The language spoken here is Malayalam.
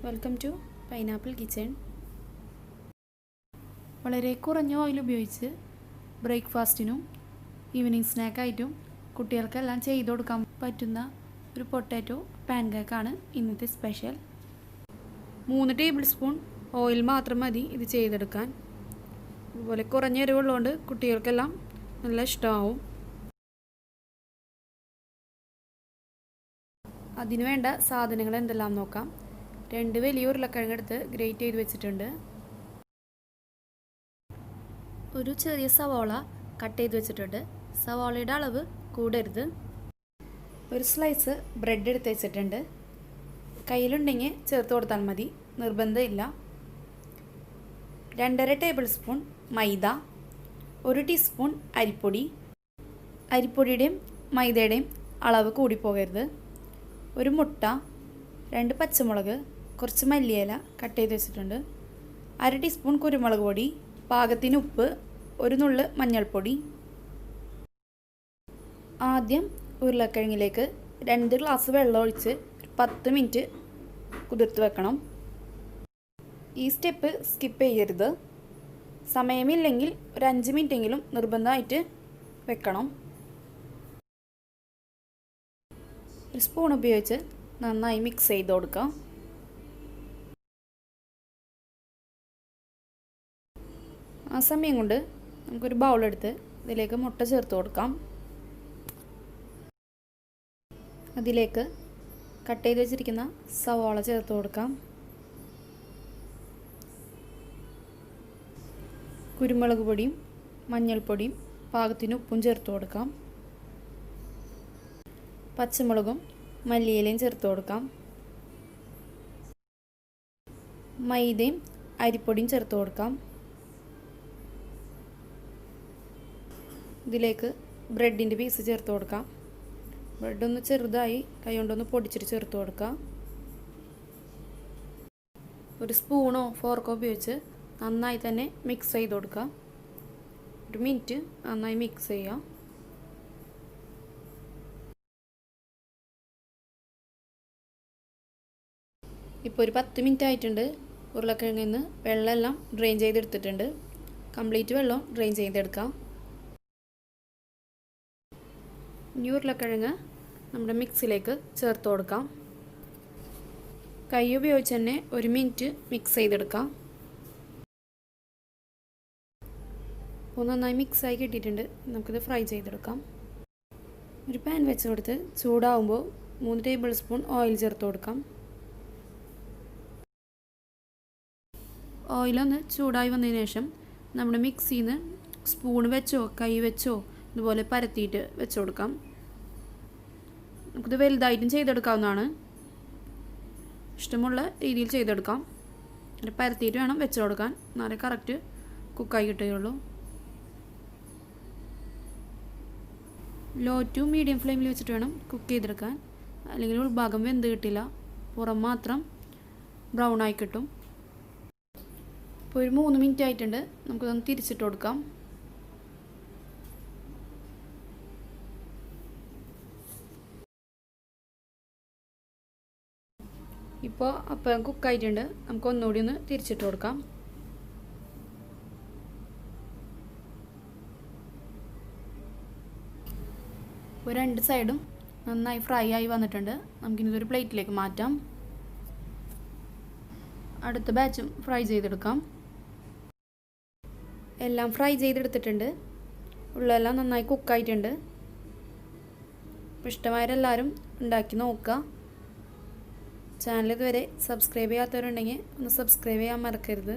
Welcome to pineapple kitchen. വളരെ കുറഞ്ഞ ഓയിൽ ഉപയോഗിച്ച് ബ്രേക്ക്ഫാസ്റ്റിനും ഈവനിങ് സ്നാക്കായിട്ടും കുട്ടികൾക്കെല്ലാം ചെയ്ത് കൊടുക്കാൻ പറ്റുന്ന ഒരു പൊട്ടാറ്റോ പാൻകേക്കാണ് ഇന്നത്തെ സ്പെഷ്യൽ. 3 ടേബിൾ സ്പൂൺ ഓയിൽ മാത്രം മതി ഇത് ചെയ്തെടുക്കാൻ. അതുപോലെ കുറഞ്ഞ എരിവുള്ളതുകൊണ്ട് കുട്ടികൾക്കെല്ലാം നല്ല ഇഷ്ടമാവും. അതിനു വേണ്ട സാധനങ്ങൾ എന്തെല്ലാം നോക്കാം. 2 വലിയ ഉരുളക്കിഴങ്ങ് എടുത്ത് ഗ്രേറ്റ് ചെയ്ത് വെച്ചിട്ടുണ്ട്. ഒരു ചെറിയ സവാള കട്ട് ചെയ്ത് വെച്ചിട്ടുണ്ട്. സവാളയുടെ അളവ് കൂടരുത്. ഒരു സ്ലൈസ് ബ്രെഡ് എടുത്ത് വെച്ചിട്ടുണ്ട്. കയ്യിലുണ്ടെങ്കിൽ ചേർത്ത് കൊടുത്താൽ മതി, നിർബന്ധമില്ല. 2.5 ടേബിൾ സ്പൂൺ മൈദ, 1 ടീസ്പൂൺ അരിപ്പൊടി. അരിപ്പൊടിയുടെയും മൈദയുടെയും അളവ് കൂടിപ്പോകരുത്. ഒരു മുട്ട, 2 പച്ചമുളക്, കുറച്ച് മല്ലിയില കട്ട് ചെയ്ത് വെച്ചിട്ടുണ്ട്. 1/2 ടീസ്പൂൺ കുരുമുളക് പൊടി, പാകത്തിന് ഉപ്പ്, 1 നുള്ള് മഞ്ഞൾപ്പൊടി. ആദ്യം ഉരുളക്കിഴങ്ങിലേക്ക് 2 ഗ്ലാസ് വെള്ളം ഒഴിച്ച് 10 മിനിറ്റ് കുതിർത്ത് വെക്കണം. ഈ സ്റ്റെപ്പ് സ്കിപ്പ് ചെയ്യരുത്. സമയമില്ലെങ്കിൽ ഒരു 5 മിനിറ്റെങ്കിലും നിർബന്ധമായിട്ട് വെക്കണം. ഒരു സ്പൂൺ ഉപയോഗിച്ച് നന്നായി മിക്സ് ചെയ്ത് കൊടുക്കാം. ആ സമയം കൊണ്ട് നമുക്കൊരു ബൗളെടുത്ത് ഇതിലേക്ക് മുട്ട ചേർത്ത് കൊടുക്കാം. അതിലേക്ക് കട്ട് ചെയ്ത് വെച്ചിരിക്കുന്ന സവാള ചേർത്ത് കൊടുക്കാം. കുരുമുളക് പൊടിയും മഞ്ഞൾപ്പൊടിയും പാകത്തിന് ഉപ്പും ചേർത്ത് കൊടുക്കാം. പച്ചമുളകും മല്ലിയിലയും ചേർത്ത് കൊടുക്കാം. മൈദയും അരിപ്പൊടിയും ചേർത്ത് കൊടുക്കാം. ഇതിലേക്ക് ബ്രെഡിൻ്റെ പീസ് ചേർത്ത് കൊടുക്കാം. ബ്രെഡൊന്ന് ചെറുതായി കൈകൊണ്ടൊന്ന് പൊടിച്ചിട്ട് ചേർത്ത് കൊടുക്കാം. ഒരു സ്പൂണോ ഫോർക്കോ ഉപയോഗിച്ച് നന്നായി തന്നെ മിക്സ് ചെയ്ത് കൊടുക്കാം. 1 മിനിറ്റ് നന്നായി മിക്സ് ചെയ്യാം. ഇപ്പോൾ ഒരു 10 മിനിറ്റ് ആയിട്ടുണ്ട്. ഉരുളക്കിഴങ്ങിൽ നിന്ന് വെള്ളമെല്ലാം ഡ്രെയിൻ ചെയ്തെടുത്തിട്ടുണ്ട്. കംപ്ലീറ്റ് വെള്ളം ഡ്രെയിൻ ചെയ്തെടുക്കാം. ഇനി ഉരുളക്കിഴങ്ങ് നമ്മുടെ മിക്സിലേക്ക് ചേർത്ത് കൊടുക്കാം. കൈ ഉപയോഗിച്ച് തന്നെ 1 മിനിറ്റ് മിക്സ് ചെയ്തെടുക്കാം. അപ്പോൾ നന്നായി മിക്സായി കിട്ടിയിട്ടുണ്ട്. നമുക്കിത് ഫ്രൈ ചെയ്തെടുക്കാം. ഒരു പാൻ വെച്ച് കൊടുത്ത് ചൂടാവുമ്പോൾ 3 ടേബിൾ സ്പൂൺ ഓയിൽ ചേർത്ത് കൊടുക്കാം. ഓയിലൊന്ന് ചൂടായി വന്നതിന് ശേഷം നമ്മുടെ മിക്സിയിൽ നിന്ന് സ്പൂൺ വെച്ചോ കൈ വെച്ചോ ഇതുപോലെ പരത്തിയിട്ട് വെച്ച് കൊടുക്കാം. നമുക്കിത് വലുതായിട്ടും ചെയ്തെടുക്കാവുന്നതാണ്. ഇഷ്ടമുള്ള രീതിയിൽ ചെയ്തെടുക്കാം. അത് പരത്തിയിട്ട് വേണം വെച്ച് കൊടുക്കാൻ, എന്നാലേ കറക്റ്റ് കുക്കായി കിട്ടുകയുള്ളൂ. ലോ ടു മീഡിയം ഫ്ലെയിമിൽ വെച്ചിട്ട് വേണം കുക്ക് ചെയ്തെടുക്കാൻ, അല്ലെങ്കിൽ ഉൾഭാഗം വെന്ത് കിട്ടില്ല, പുറം മാത്രം ബ്രൗൺ ആയി കിട്ടും. ഇപ്പോൾ ഒരു 3 മിനിറ്റ് ആയിട്ടുണ്ട്. നമുക്കിതൊന്ന് തിരിച്ചിട്ട് കൊടുക്കാം. ഇപ്പോൾ അപ്പം കുക്കായിട്ടുണ്ട്. നമുക്ക് ഒന്നുകൂടി ഒന്ന് തിരിച്ചിട്ട് കൊടുക്കാം. ഇപ്പോൾ 2 സൈഡും നന്നായി ഫ്രൈ ആയി വന്നിട്ടുണ്ട്. നമുക്കിതൊരു പ്ലേറ്റിലേക്ക് മാറ്റാം. അടുത്ത ബാച്ചും ഫ്രൈ ചെയ്തെടുക്കാം. എല്ലാം ഫ്രൈ ചെയ്തെടുത്തിട്ടുണ്ട്. ഉള്ളെല്ലാം നന്നായി കുക്കായിട്ടുണ്ട്. ഇഷ്ടമായവരെല്ലാവരും ഉണ്ടാക്കി നോക്കുക. ചാനൽ ഇതുവരെ സബ്സ്ക്രൈബ് ചെയ്യാത്തവരുണ്ടെങ്കിൽ ഒന്ന് സബ്സ്ക്രൈബ് ചെയ്യാൻ മറക്കരുത്.